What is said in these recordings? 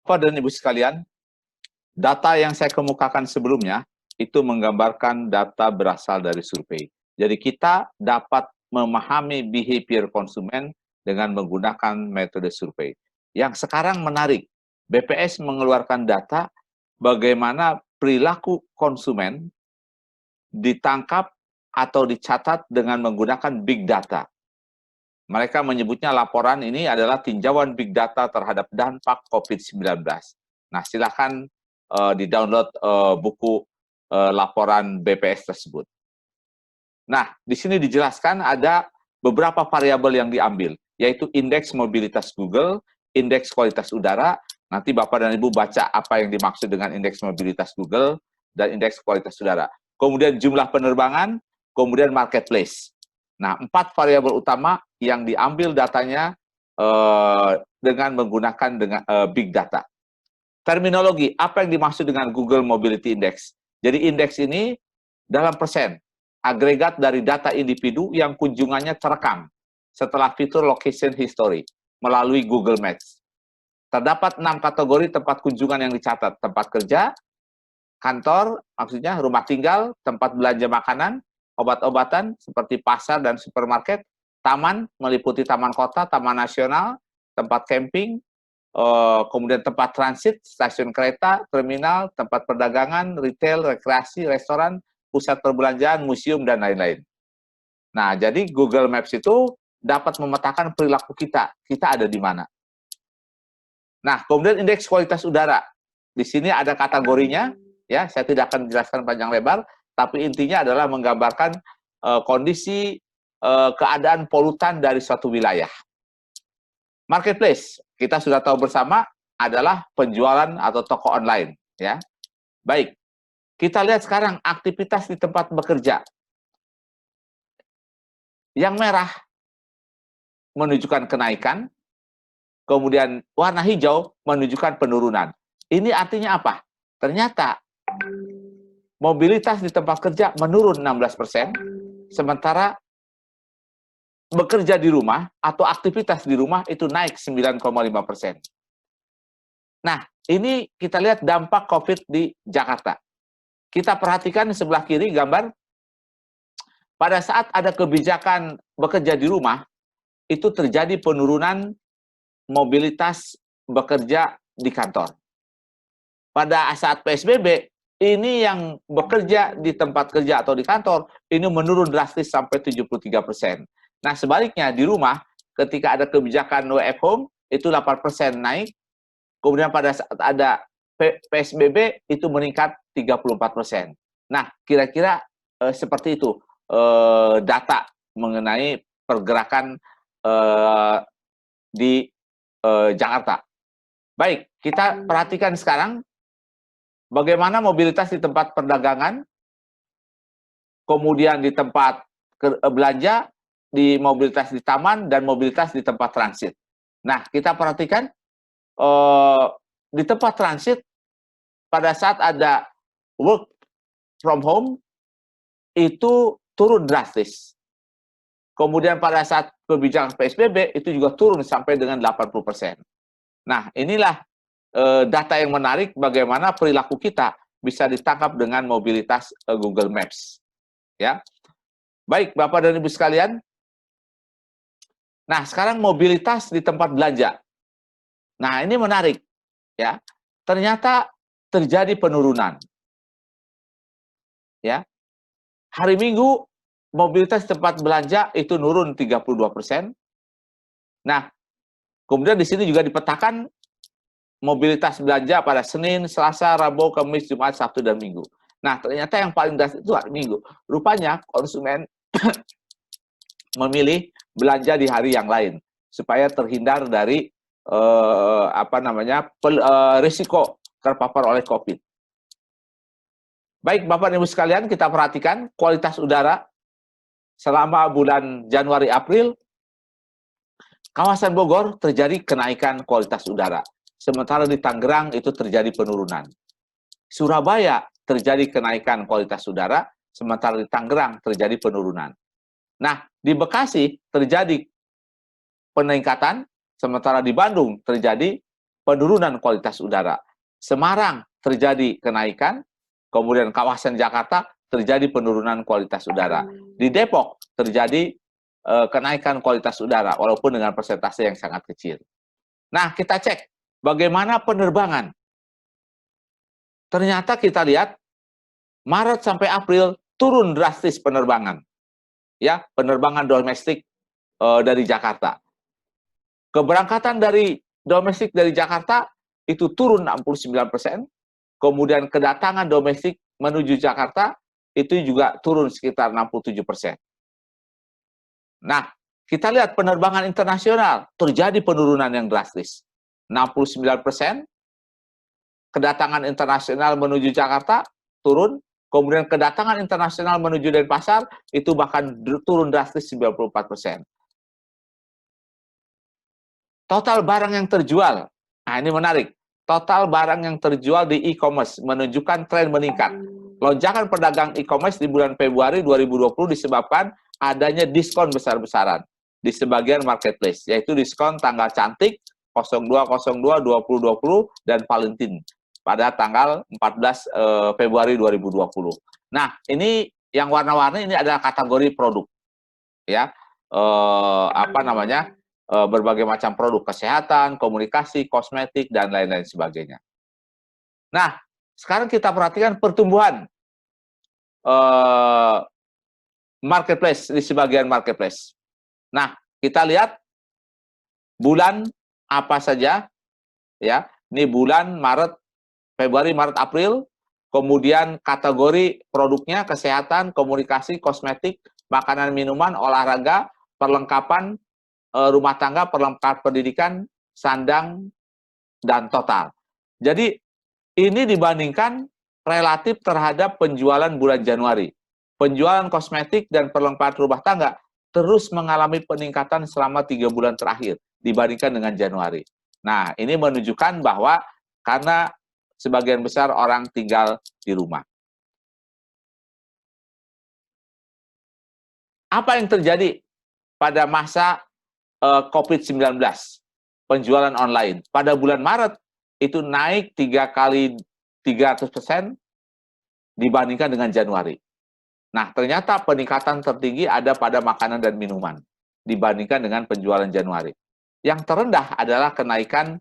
Bapak dan Ibu sekalian, data yang saya kemukakan sebelumnya itu menggambarkan data berasal dari survei. Jadi kita dapat memahami behavior konsumen dengan menggunakan metode survei. Yang sekarang menarik, BPS mengeluarkan data bagaimana perilaku konsumen ditangkap atau dicatat dengan menggunakan big data. Mereka menyebutnya laporan ini adalah tinjauan big data terhadap dampak COVID-19. Nah, silakan di-download buku laporan BPS tersebut. Nah, di sini dijelaskan ada beberapa variabel yang diambil, yaitu indeks mobilitas Google, indeks kualitas udara. Nanti Bapak dan Ibu baca apa yang dimaksud dengan indeks mobilitas Google dan indeks kualitas udara. Kemudian jumlah penerbangan, kemudian marketplace. Nah, 4 variabel utama yang diambil datanya dengan menggunakan big data. Terminologi, apa yang dimaksud dengan Google Mobility Index? Jadi indeks ini dalam persen, agregat dari data individu yang kunjungannya terekam setelah fitur location history melalui Google Maps. Terdapat 6 kategori tempat kunjungan yang dicatat, tempat kerja, kantor, maksudnya rumah tinggal, tempat belanja makanan, obat-obatan seperti pasar dan supermarket, taman meliputi taman kota, taman nasional, tempat camping, kemudian tempat transit, stasiun kereta, terminal, tempat perdagangan, retail, rekreasi, restoran, pusat perbelanjaan, museum, dan lain-lain. Nah, jadi Google Maps itu dapat memetakan perilaku kita ada di mana. Nah, kemudian indeks kualitas udara. Di sini ada kategorinya, ya, saya tidak akan menjelaskan panjang lebar, tapi intinya adalah menggambarkan kondisi keadaan polutan dari suatu wilayah. Marketplace, kita sudah tahu bersama adalah penjualan atau toko online, ya. Baik, kita lihat sekarang aktivitas di tempat bekerja. Yang merah menunjukkan kenaikan, kemudian warna hijau menunjukkan penurunan. Ini artinya apa? Ternyata mobilitas di tempat kerja menurun 16%, sementara bekerja di rumah atau aktivitas di rumah itu naik 9,5%. Nah, ini kita lihat dampak COVID di Jakarta. Kita perhatikan di sebelah kiri gambar, pada saat ada kebijakan bekerja di rumah, itu terjadi penurunan mobilitas bekerja di kantor. Pada saat PSBB, ini yang bekerja di tempat kerja atau di kantor, ini menurun drastis sampai 73%. Nah, sebaliknya di rumah, ketika ada kebijakan WFH home, itu 8% naik. Kemudian pada saat ada PSBB, itu meningkat 34%. Nah, kira-kira seperti itu data mengenai pergerakan di Jakarta. Baik, kita perhatikan sekarang bagaimana mobilitas di tempat perdagangan, kemudian di tempat belanja, di mobilitas di taman, dan mobilitas di tempat transit. Nah, kita perhatikan di tempat transit, pada saat ada work from home, itu turun drastis. Kemudian pada saat kebijakan PSBB, itu juga turun sampai dengan 80%. Nah, inilah data yang menarik bagaimana perilaku kita bisa ditangkap dengan mobilitas Google Maps. Ya, baik Bapak dan Ibu sekalian. Nah, sekarang mobilitas di tempat belanja. Nah, ini menarik, ya. Ternyata terjadi penurunan. Ya, hari Minggu mobilitas tempat belanja itu nurun 32%. Nah, kemudian di sini juga dipetakan mobilitas belanja pada Senin, Selasa, Rabu, Kamis, Jumat, Sabtu, dan Minggu. Nah, ternyata yang paling drastis itu hari Minggu. Rupanya konsumen memilih belanja di hari yang lain supaya terhindar dari risiko terpapar oleh COVID. Baik, Bapak dan Ibu sekalian, kita perhatikan kualitas udara selama bulan Januari-April, kawasan Bogor terjadi kenaikan kualitas udara. Sementara di Tangerang itu terjadi penurunan. Surabaya terjadi kenaikan kualitas udara, sementara di Tangerang terjadi penurunan. Nah, di Bekasi terjadi peningkatan, sementara di Bandung terjadi penurunan kualitas udara. Semarang terjadi kenaikan, kemudian kawasan Jakarta terjadi penurunan kualitas udara. Di Depok terjadi kenaikan kualitas udara, walaupun dengan persentase yang sangat kecil. Nah, kita cek bagaimana penerbangan. Ternyata kita lihat Maret sampai April turun drastis penerbangan, ya, penerbangan domestik dari Jakarta. Keberangkatan dari domestik dari Jakarta itu turun 69%, kemudian kedatangan domestik menuju Jakarta itu juga turun sekitar 67%. Nah, kita lihat penerbangan internasional terjadi penurunan yang drastis. 69%, kedatangan internasional menuju Jakarta turun, kemudian kedatangan internasional menuju Denpasar itu bahkan turun drastis 94%. Total barang yang terjual, nah ini menarik, total barang yang terjual di e-commerce menunjukkan tren meningkat. Lonjakan pedagang e-commerce di bulan Februari 2020 disebabkan adanya diskon besar-besaran di sebagian marketplace, yaitu diskon tanggal cantik 0202, 2020, dan Valentine pada tanggal 14 Februari 2020. Nah, ini yang warna-warni ini adalah kategori produk, ya, berbagai macam produk kesehatan, komunikasi, kosmetik, dan lain-lain sebagainya. Nah, sekarang kita perhatikan pertumbuhan marketplace di sebagian marketplace. Nah, kita lihat bulan apa saja, ya. Ini bulan Maret, Februari, Maret, April. Kemudian kategori produknya kesehatan, komunikasi, kosmetik, makanan, minuman, olahraga, perlengkapan rumah tangga, perlengkapan pendidikan, sandang, dan total. Jadi ini dibandingkan relatif terhadap penjualan bulan Januari. Penjualan kosmetik dan perlengkapan rumah tangga terus mengalami peningkatan selama 3 bulan terakhir dibandingkan dengan Januari. Nah, ini menunjukkan bahwa karena sebagian besar orang tinggal di rumah. Apa yang terjadi pada masa COVID-19, penjualan online? Pada bulan Maret itu naik 300% dibandingkan dengan Januari. Nah, ternyata peningkatan tertinggi ada pada makanan dan minuman dibandingkan dengan penjualan Januari. Yang terendah adalah kenaikan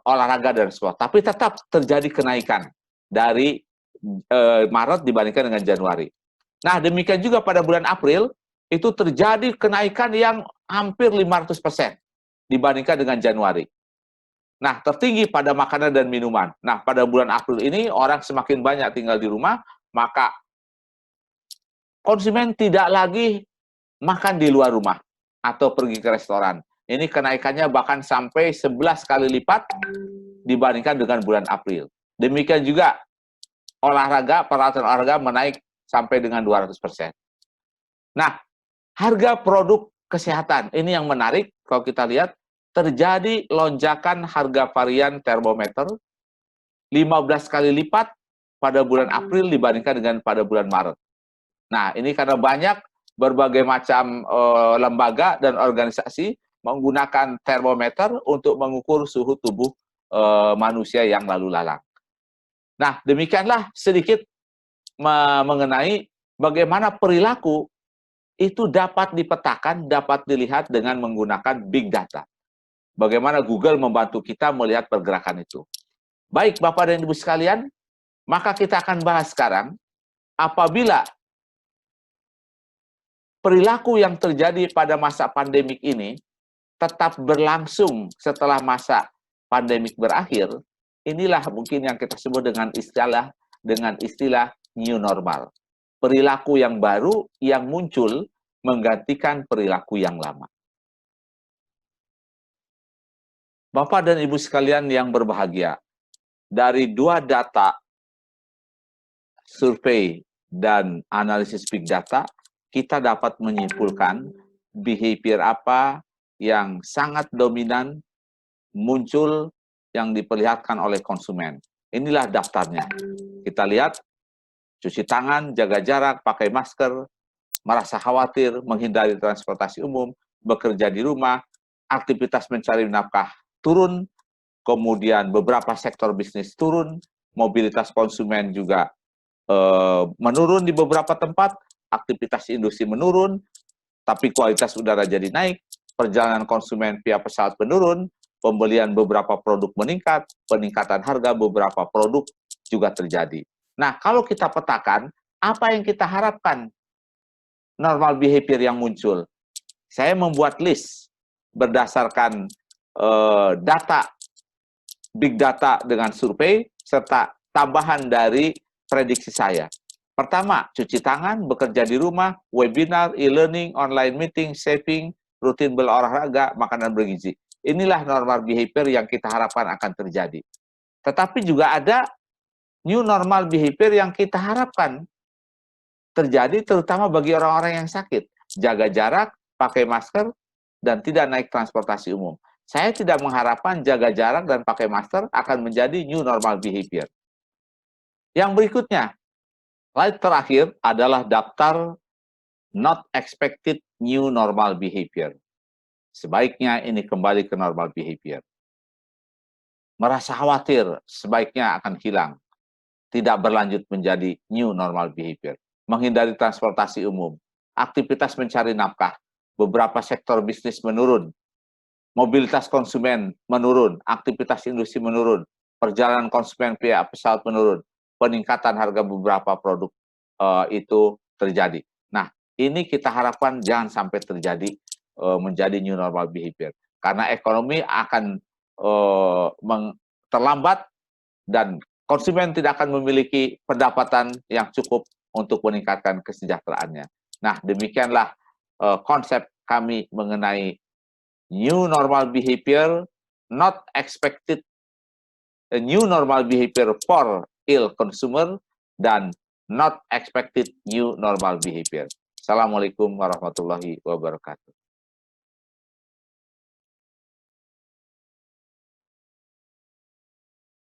olahraga dan sport, tapi tetap terjadi kenaikan dari Maret dibandingkan dengan Januari. Nah, demikian juga pada bulan April itu terjadi kenaikan yang hampir 500% dibandingkan dengan Januari. Nah, tertinggi pada makanan dan minuman. Nah, pada bulan April ini orang semakin banyak tinggal di rumah, maka konsumen tidak lagi makan di luar rumah atau pergi ke restoran. Ini kenaikannya bahkan sampai 11 kali lipat dibandingkan dengan bulan April. Demikian juga olahraga, peralatan olahraga menaik sampai dengan 200%. Nah, harga produk kesehatan, ini yang menarik kalau kita lihat, terjadi lonjakan harga varian termometer 15 kali lipat pada bulan April dibandingkan dengan pada bulan Maret. Nah, ini karena banyak berbagai macam lembaga dan organisasi menggunakan termometer untuk mengukur suhu tubuh manusia yang lalu lalang. Nah, demikianlah sedikit mengenai bagaimana perilaku itu dapat dipetakan, dapat dilihat dengan menggunakan big data. Bagaimana Google membantu kita melihat pergerakan itu. Baik, Bapak dan Ibu sekalian, maka kita akan bahas sekarang, apabila perilaku yang terjadi pada masa pandemik ini tetap berlangsung setelah masa pandemik berakhir, inilah mungkin yang kita sebut dengan istilah new normal. Perilaku yang baru yang muncul menggantikan perilaku yang lama. Bapak dan Ibu sekalian yang berbahagia, dari 2 data survei dan analisis big data, kita dapat menyimpulkan behavior apa yang sangat dominan muncul yang diperlihatkan oleh konsumen. Inilah daftarnya. Kita lihat, cuci tangan, jaga jarak, pakai masker, merasa khawatir, menghindari transportasi umum, bekerja di rumah, aktivitas mencari nafkah turun, kemudian beberapa sektor bisnis turun, mobilitas konsumen juga menurun di beberapa tempat, aktivitas industri menurun, tapi kualitas udara jadi naik, perjalanan konsumen via pesawat menurun, pembelian beberapa produk meningkat, peningkatan harga beberapa produk juga terjadi. Nah, kalau kita petakan, apa yang kita harapkan normal behavior yang muncul? Saya membuat list berdasarkan data, big data dengan survei, serta tambahan dari prediksi saya. Pertama, cuci tangan, bekerja di rumah, webinar, e-learning, online meeting, saving, rutin berolahraga, makanan bergizi. Inilah normal behavior yang kita harapkan akan terjadi. Tetapi juga ada new normal behavior yang kita harapkan terjadi terutama bagi orang-orang yang sakit. Jaga jarak, pakai masker, dan tidak naik transportasi umum. Saya tidak mengharapkan jaga jarak dan pakai masker akan menjadi new normal behavior. Yang berikutnya, slide terakhir adalah daftar not expected new normal behavior. Sebaiknya ini kembali ke normal behavior. Merasa khawatir, sebaiknya akan hilang. Tidak berlanjut menjadi new normal behavior. Menghindari transportasi umum. Aktivitas mencari nafkah. Beberapa sektor bisnis menurun. Mobilitas konsumen menurun. Aktivitas industri menurun. Perjalanan konsumen via pesawat menurun. Peningkatan harga beberapa produk itu terjadi. Nah, ini kita harapkan jangan sampai terjadi menjadi new normal behavior. Karena ekonomi akan terlambat dan konsumen tidak akan memiliki pendapatan yang cukup untuk meningkatkan kesejahteraannya. Nah, demikianlah konsep kami mengenai new normal behavior, not expected, new normal behavior for ill consumer, dan not expected new normal behavior. Assalamualaikum warahmatullahi wabarakatuh.